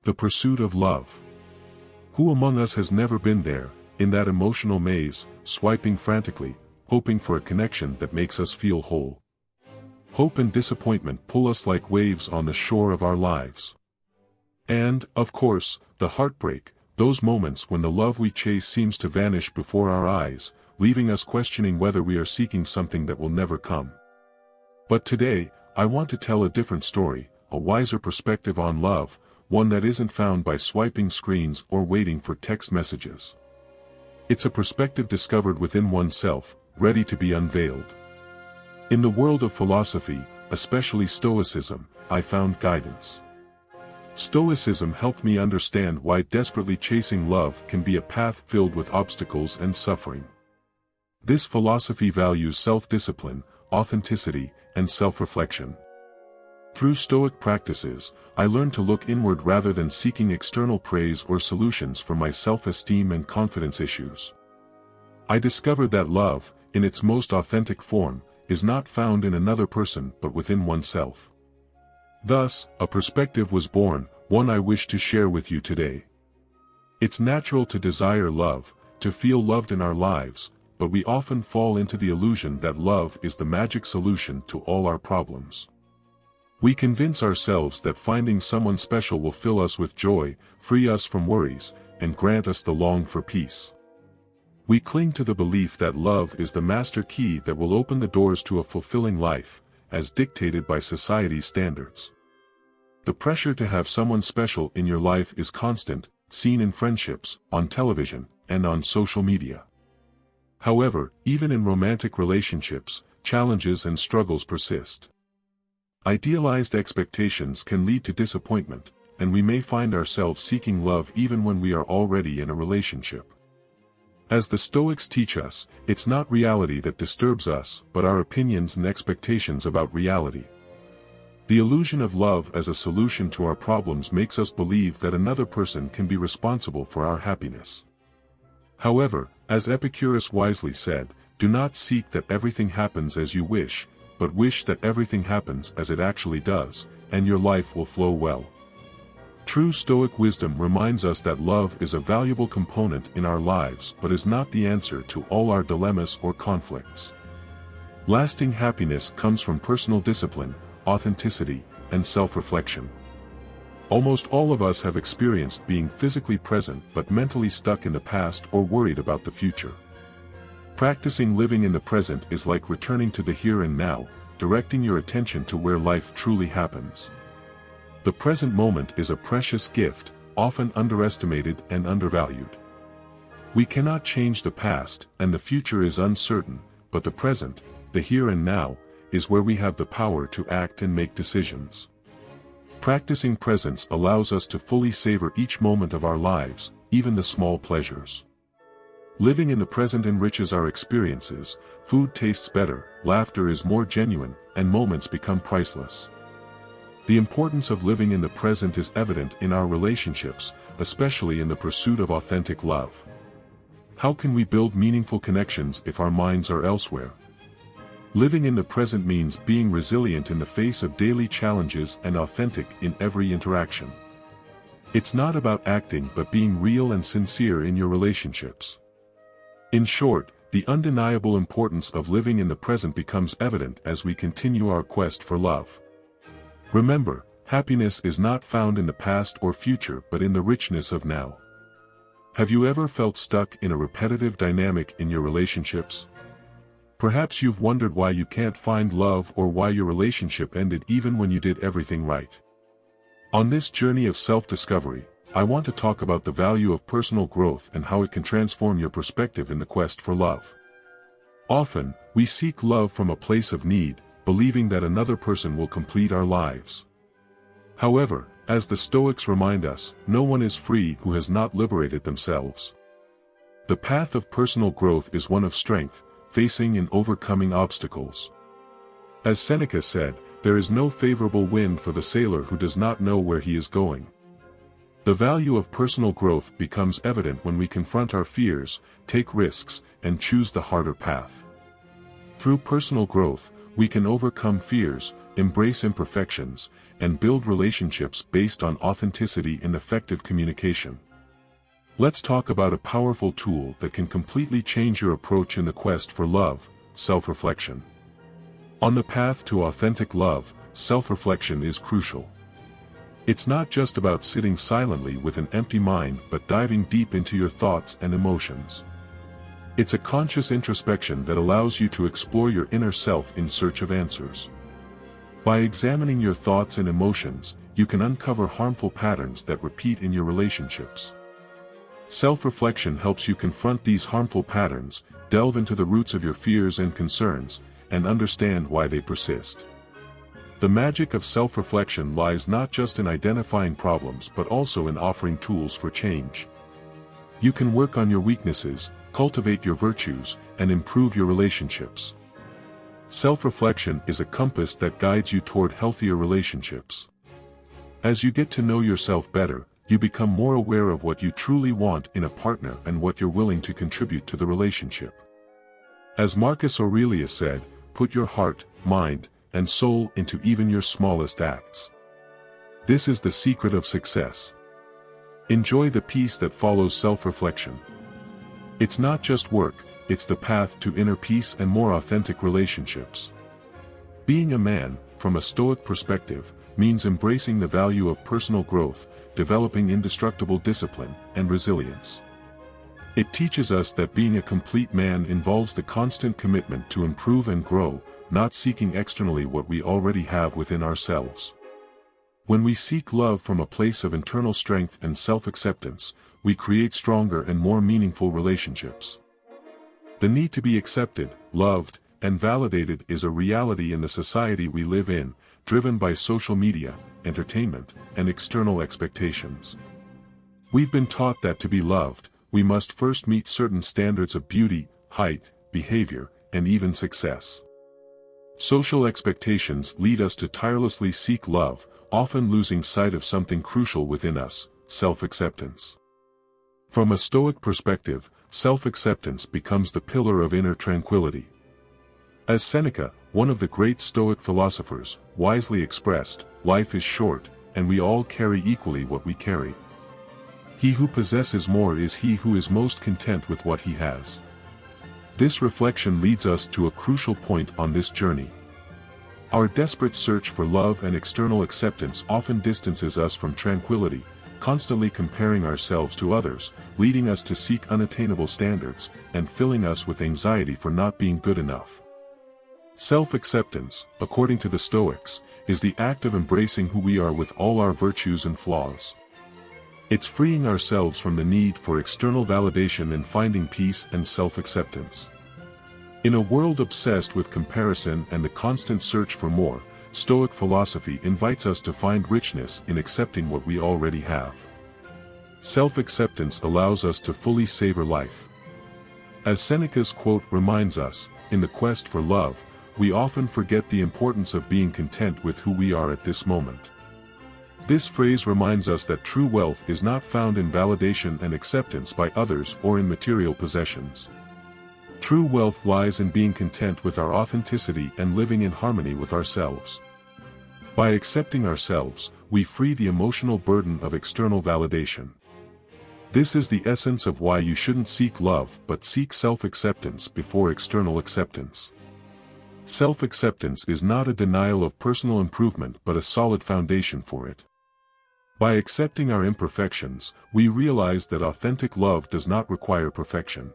The pursuit of love. Who among us has never been there, in that emotional maze, swiping frantically, hoping for a connection that makes us feel whole? Hope and disappointment pull us like waves on the shore of our lives. And, of course, the heartbreak, those moments when the love we chase seems to vanish before our eyes, leaving us questioning whether we are seeking something that will never come. But today, I want to tell a different story, a wiser perspective on love, one that isn't found by swiping screens or waiting for text messages. It's a perspective discovered within oneself, ready to be unveiled. In the world of philosophy, especially Stoicism, I found guidance. Stoicism helped me understand why desperately chasing love can be a path filled with obstacles and suffering. This philosophy values self-discipline, authenticity, and self-reflection. Through Stoic practices, I learned to look inward rather than seeking external praise or solutions for my self-esteem and confidence issues. I discovered that love, in its most authentic form, is not found in another person but within oneself. Thus, a perspective was born, one I wish to share with you today. It's natural to desire love, to feel loved in our lives, but we often fall into the illusion that love is the magic solution to all our problems. We convince ourselves that finding someone special will fill us with joy, free us from worries, and grant us the longed-for peace. We cling to the belief that love is the master key that will open the doors to a fulfilling life, as dictated by society's standards. The pressure to have someone special in your life is constant, seen in friendships, on television, and on social media. However, even in romantic relationships, challenges and struggles persist. Idealized expectations can lead to disappointment, and we may find ourselves seeking love even when we are already in a relationship. As the Stoics teach us, it's not reality that disturbs us, but our opinions and expectations about reality. The illusion of love as a solution to our problems makes us believe that another person can be responsible for our happiness. However, as Epicurus wisely said, do not seek that everything happens as you wish, but wish that everything happens as it actually does, and your life will flow well. True Stoic wisdom reminds us that love is a valuable component in our lives but is not the answer to all our dilemmas or conflicts. Lasting happiness comes from personal discipline, authenticity, and self-reflection. Almost all of us have experienced being physically present but mentally stuck in the past or worried about the future. Practicing living in the present is like returning to the here and now, directing your attention to where life truly happens. The present moment is a precious gift, often underestimated and undervalued. We cannot change the past, and the future is uncertain, but the present, the here and now, is where we have the power to act and make decisions. Practicing presence allows us to fully savor each moment of our lives, even the small pleasures. Living in the present enriches our experiences, food tastes better, laughter is more genuine, and moments become priceless. The importance of living in the present is evident in our relationships, especially in the pursuit of authentic love. How can we build meaningful connections if our minds are elsewhere? Living in the present means being resilient in the face of daily challenges and authentic in every interaction. It's not about acting but being real and sincere in your relationships. In short, the undeniable importance of living in the present becomes evident as we continue our quest for love. Remember, happiness is not found in the past or future but in the richness of now. Have you ever felt stuck in a repetitive dynamic in your relationships? Perhaps you've wondered why you can't find love or why your relationship ended even when you did everything right. On this journey of self-discovery, I want to talk about the value of personal growth and how it can transform your perspective in the quest for love. Often, we seek love from a place of need, believing that another person will complete our lives. However, as the Stoics remind us, no one is free who has not liberated themselves. The path of personal growth is one of strength, facing and overcoming obstacles. As Seneca said, there is no favorable wind for the sailor who does not know where he is going. The value of personal growth becomes evident when we confront our fears, take risks, and choose the harder path. Through personal growth, we can overcome fears, embrace imperfections, and build relationships based on authenticity and effective communication. Let's talk about a powerful tool that can completely change your approach in the quest for love: self-reflection. On the path to authentic love, self-reflection is crucial. It's not just about sitting silently with an empty mind but diving deep into your thoughts and emotions. It's a conscious introspection that allows you to explore your inner self in search of answers. By examining your thoughts and emotions, you can uncover harmful patterns that repeat in your relationships. Self-reflection helps you confront these harmful patterns, delve into the roots of your fears and concerns, and understand why they persist. The magic of self-reflection lies not just in identifying problems but also in offering tools for change. You can work on your weaknesses, cultivate your virtues, and improve your relationships. Self-reflection is a compass that guides you toward healthier relationships. As you get to know yourself better, you become more aware of what you truly want in a partner and what you're willing to contribute to the relationship. As Marcus Aurelius said, "Put your heart, mind, and soul into even your smallest acts." This is the secret of success. Enjoy the peace that follows self-reflection. It's not just work, it's the path to inner peace and more authentic relationships. Being a man, from a Stoic perspective, means embracing the value of personal growth, developing indestructible discipline, and resilience. It teaches us that being a complete man involves the constant commitment to improve and grow, not seeking externally what we already have within ourselves. When we seek love from a place of internal strength and self-acceptance, we create stronger and more meaningful relationships. The need to be accepted, loved, and validated is a reality in the society we live in, driven by social media, entertainment, and external expectations. We've been taught that to be loved, we must first meet certain standards of beauty, height, behavior, and even success. Social expectations lead us to tirelessly seek love, often losing sight of something crucial within us: self-acceptance. From a Stoic perspective, self-acceptance becomes the pillar of inner tranquility. As Seneca, one of the great Stoic philosophers, wisely expressed, "Life is short, and we all carry equally what we carry. He who possesses more is he who is most content with what he has." This reflection leads us to a crucial point on this journey. Our desperate search for love and external acceptance often distances us from tranquility, constantly comparing ourselves to others, leading us to seek unattainable standards, and filling us with anxiety for not being good enough. Self-acceptance, according to the Stoics, is the act of embracing who we are with all our virtues and flaws. It's freeing ourselves from the need for external validation and finding peace and self-acceptance. In a world obsessed with comparison and the constant search for more, Stoic philosophy invites us to find richness in accepting what we already have. Self-acceptance allows us to fully savor life. As Seneca's quote reminds us, in the quest for love, we often forget the importance of being content with who we are at this moment. This phrase reminds us that true wealth is not found in validation and acceptance by others or in material possessions. True wealth lies in being content with our authenticity and living in harmony with ourselves. By accepting ourselves, we free the emotional burden of external validation. This is the essence of why you shouldn't seek love but seek self-acceptance before external acceptance. Self-acceptance is not a denial of personal improvement but a solid foundation for it. By accepting our imperfections, we realize that authentic love does not require perfection.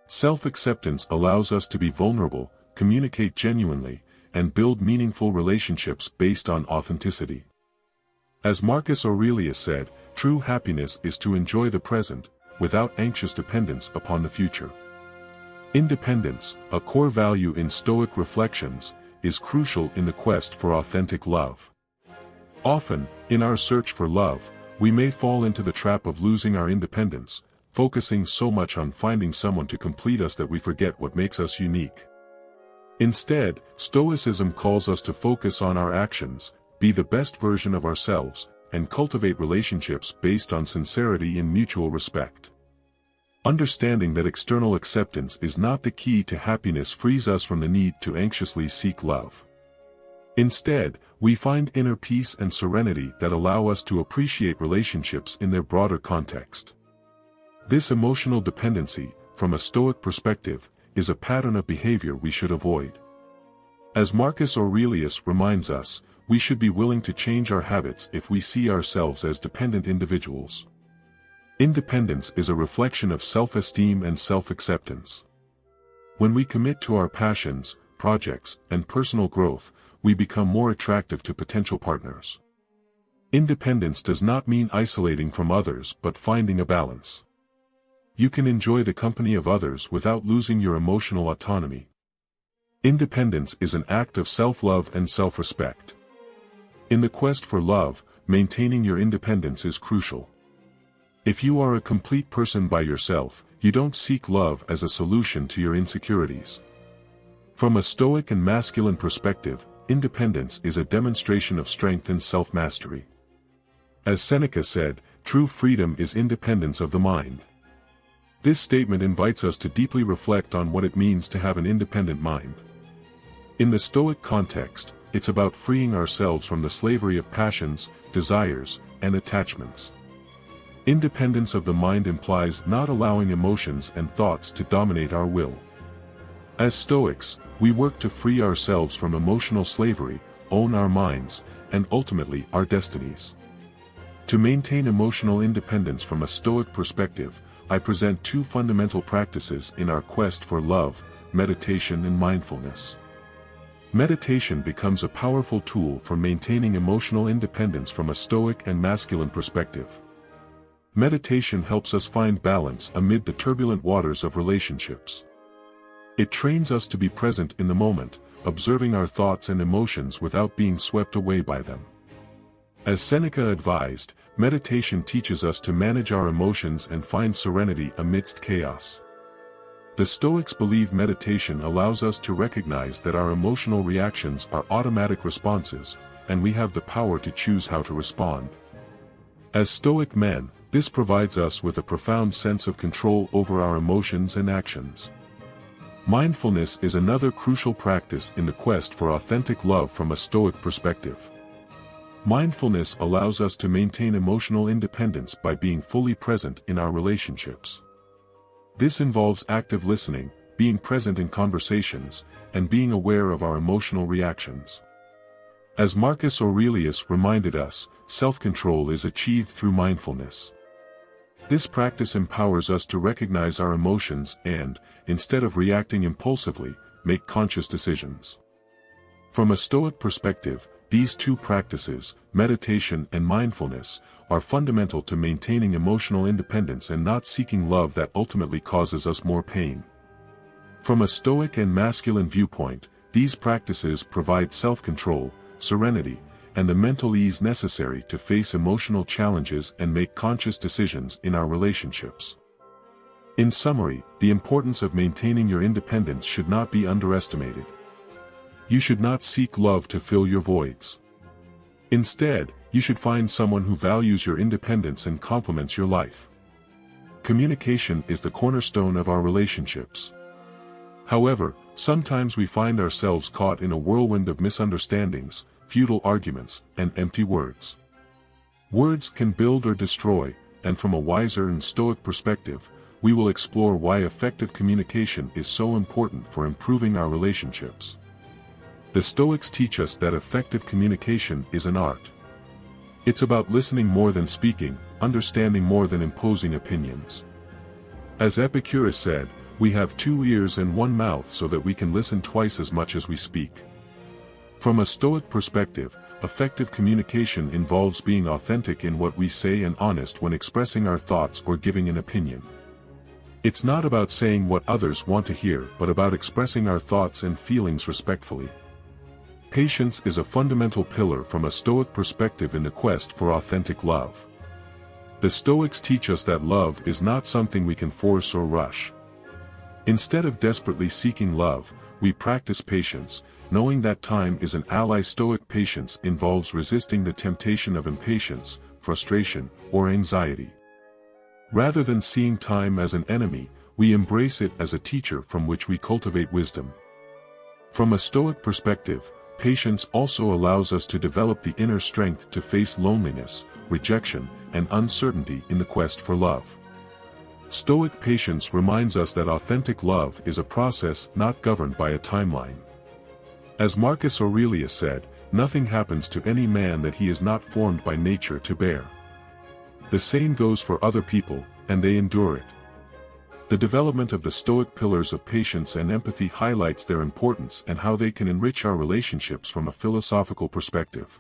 Self-acceptance allows us to be vulnerable, communicate genuinely, and build meaningful relationships based on authenticity. As Marcus Aurelius said, true happiness is to enjoy the present, without anxious dependence upon the future. Independence, a core value in Stoic reflections, is crucial in the quest for authentic love. Often, in our search for love, we may fall into the trap of losing our independence, focusing so much on finding someone to complete us that we forget what makes us unique. Instead, Stoicism calls us to focus on our actions, be the best version of ourselves, and cultivate relationships based on sincerity and mutual respect. Understanding that external acceptance is not the key to happiness frees us from the need to anxiously seek love. Instead, we find inner peace and serenity that allow us to appreciate relationships in their broader context. This emotional dependency, from a Stoic perspective, is a pattern of behavior we should avoid. As Marcus Aurelius reminds us, we should be willing to change our habits if we see ourselves as dependent individuals. Independence is a reflection of self-esteem and self-acceptance. When we commit to our passions, projects, and personal growth, we become more attractive to potential partners. Independence does not mean isolating from others but finding a balance. You can enjoy the company of others without losing your emotional autonomy. Independence is an act of self-love and self-respect. In the quest for love, maintaining your independence is crucial. If you are a complete person by yourself, you don't seek love as a solution to your insecurities. From a Stoic and masculine perspective, independence is a demonstration of strength and self-mastery. As Seneca said, true freedom is independence of the mind. This statement invites us to deeply reflect on what it means to have an independent mind. In the Stoic context, it's about freeing ourselves from the slavery of passions, desires, and attachments. Independence of the mind implies not allowing emotions and thoughts to dominate our will. As Stoics, we work to free ourselves from emotional slavery, own our minds, and ultimately our destinies. To maintain emotional independence from a Stoic perspective, I present two fundamental practices in our quest for love: meditation and mindfulness. Meditation becomes a powerful tool for maintaining emotional independence from a Stoic and masculine perspective. Meditation helps us find balance amid the turbulent waters of relationships. It trains us to be present in the moment, observing our thoughts and emotions without being swept away by them. As Seneca advised, meditation teaches us to manage our emotions and find serenity amidst chaos. The Stoics believe meditation allows us to recognize that our emotional reactions are automatic responses, and we have the power to choose how to respond. As Stoic men, this provides us with a profound sense of control over our emotions and actions. Mindfulness is another crucial practice in the quest for authentic love from a Stoic perspective. Mindfulness allows us to maintain emotional independence by being fully present in our relationships. This involves active listening, being present in conversations, and being aware of our emotional reactions. As Marcus Aurelius reminded us, self-control is achieved through mindfulness. This practice empowers us to recognize our emotions and, instead of reacting impulsively, make conscious decisions. From a Stoic perspective, these two practices, meditation and mindfulness, are fundamental to maintaining emotional independence and not seeking love that ultimately causes us more pain. From a Stoic and masculine viewpoint, these practices provide self-control, serenity, and the mental ease necessary to face emotional challenges and make conscious decisions in our relationships. In summary, the importance of maintaining your independence should not be underestimated. You should not seek love to fill your voids. Instead, you should find someone who values your independence and complements your life. Communication is the cornerstone of our relationships. However, sometimes we find ourselves caught in a whirlwind of misunderstandings, futile arguments, and empty words. Words can build or destroy, and from a wiser and Stoic perspective, we will explore why effective communication is so important for improving our relationships. The Stoics teach us that effective communication is an art. It's about listening more than speaking, understanding more than imposing opinions. As Epicurus said, we have 2 ears and 1 mouth so that we can listen twice as much as we speak. From a Stoic perspective, effective communication involves being authentic in what we say and honest when expressing our thoughts or giving an opinion. It's not about saying what others want to hear but about expressing our thoughts and feelings respectfully. Patience is a fundamental pillar from a Stoic perspective in the quest for authentic love. The Stoics teach us that love is not something we can force or rush. Instead of desperately seeking love, we practice patience, knowing that time is an ally. Stoic patience involves resisting the temptation of impatience, frustration, or anxiety. Rather than seeing time as an enemy, we embrace it as a teacher from which we cultivate wisdom. From a Stoic perspective, Patience also allows us to develop the inner strength to face loneliness, rejection, and uncertainty in the quest for love. Stoic patience reminds us that authentic love is a process not governed by a timeline. As Marcus Aurelius said, nothing happens to any man that he is not formed by nature to bear. The same goes for other people, and they endure it. The development of the Stoic pillars of patience and empathy highlights their importance and how they can enrich our relationships from a philosophical perspective.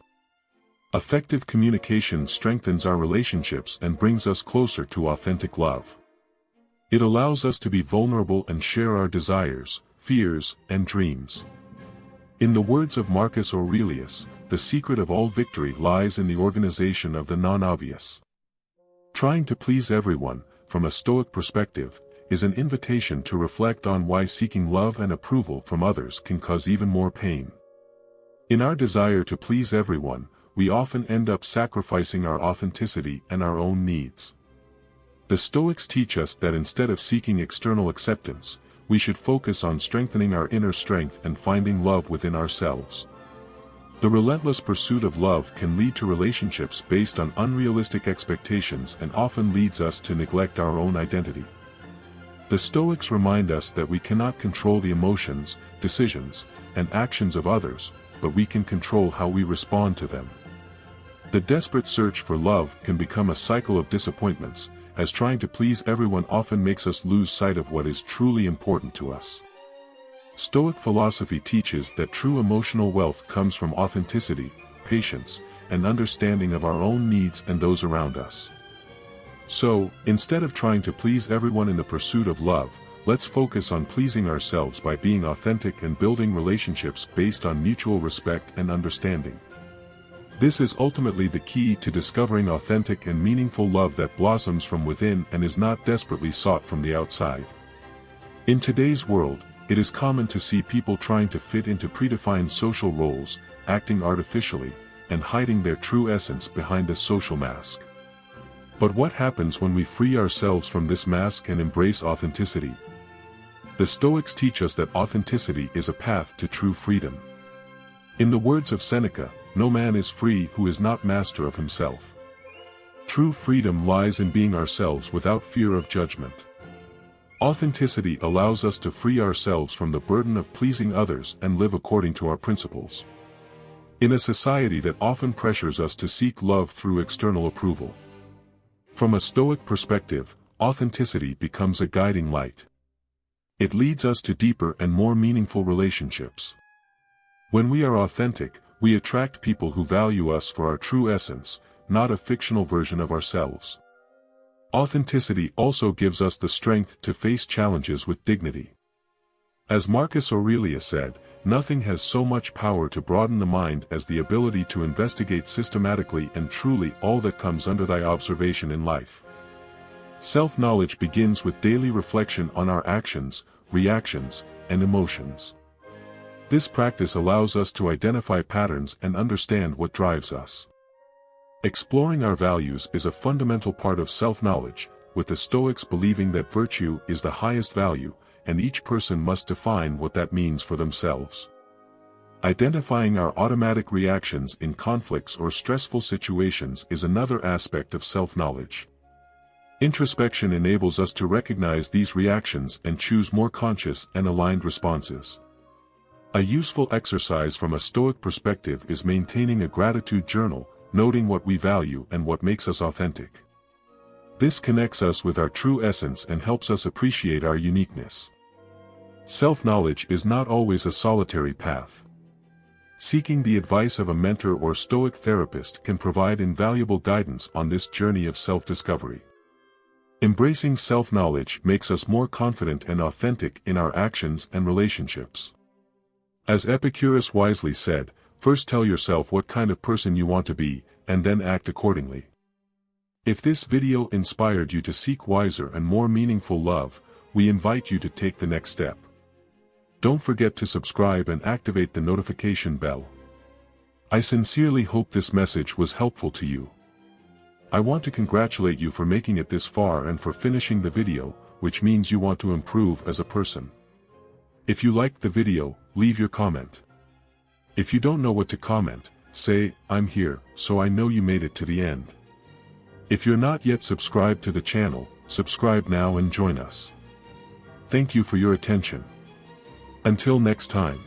Effective communication strengthens our relationships and brings us closer to authentic love. It allows us to be vulnerable and share our desires, fears, and dreams. In the words of Marcus Aurelius, the secret of all victory lies in the organization of the non-obvious. Trying to please everyone, from a Stoic perspective, is an invitation to reflect on why seeking love and approval from others can cause even more pain. In our desire to please everyone, we often end up sacrificing our authenticity and our own needs. The Stoics teach us that instead of seeking external acceptance, we should focus on strengthening our inner strength and finding love within ourselves. The relentless pursuit of love can lead to relationships based on unrealistic expectations and often leads us to neglect our own identity. The Stoics remind us that we cannot control the emotions, decisions, and actions of others, but we can control how we respond to them. The desperate search for love can become a cycle of disappointments, as trying to please everyone often makes us lose sight of what is truly important to us. Stoic philosophy teaches that true emotional wealth comes from authenticity, patience, and understanding of our own needs and those around us. So, instead of trying to please everyone in the pursuit of love, let's focus on pleasing ourselves by being authentic and building relationships based on mutual respect and understanding. This is ultimately the key to discovering authentic and meaningful love that blossoms from within and is not desperately sought from the outside. In today's world, it is common to see people trying to fit into predefined social roles, acting artificially, and hiding their true essence behind a social mask. But what happens when we free ourselves from this mask and embrace authenticity? The Stoics teach us that authenticity is a path to true freedom. In the words of Seneca, no man is free who is not master of himself. True freedom lies in being ourselves without fear of judgment. Authenticity allows us to free ourselves from the burden of pleasing others and live according to our principles. In a society that often pressures us to seek love through external approval, from a Stoic perspective, authenticity becomes a guiding light. It leads us to deeper and more meaningful relationships. When we are authentic, we attract people who value us for our true essence, not a fictional version of ourselves. Authenticity also gives us the strength to face challenges with dignity. As Marcus Aurelius said, nothing has so much power to broaden the mind as the ability to investigate systematically and truly all that comes under thy observation in life. Self-knowledge begins with daily reflection on our actions, reactions, and emotions. This practice allows us to identify patterns and understand what drives us. Exploring our values is a fundamental part of self-knowledge, with the Stoics believing that virtue is the highest value, and each person must define what that means for themselves. Identifying our automatic reactions in conflicts or stressful situations is another aspect of self-knowledge. Introspection enables us to recognize these reactions and choose more conscious and aligned responses. A useful exercise from a Stoic perspective is maintaining a gratitude journal, noting what we value and what makes us authentic. This connects us with our true essence and helps us appreciate our uniqueness. Self-knowledge is not always a solitary path. Seeking the advice of a mentor or Stoic therapist can provide invaluable guidance on this journey of self-discovery. Embracing self-knowledge makes us more confident and authentic in our actions and relationships. As Epicurus wisely said, first tell yourself what kind of person you want to be, and then act accordingly. If this video inspired you to seek wiser and more meaningful love, we invite you to take the next step. Don't forget to subscribe and activate the notification bell. I sincerely hope this message was helpful to you. I want to congratulate you for making it this far and for finishing the video, which means you want to improve as a person. If you liked the video, leave your comment. If you don't know what to comment, say, "I'm here," so I know you made it to the end. If you're not yet subscribed to the channel, subscribe now and join us. Thank you for your attention. Until next time.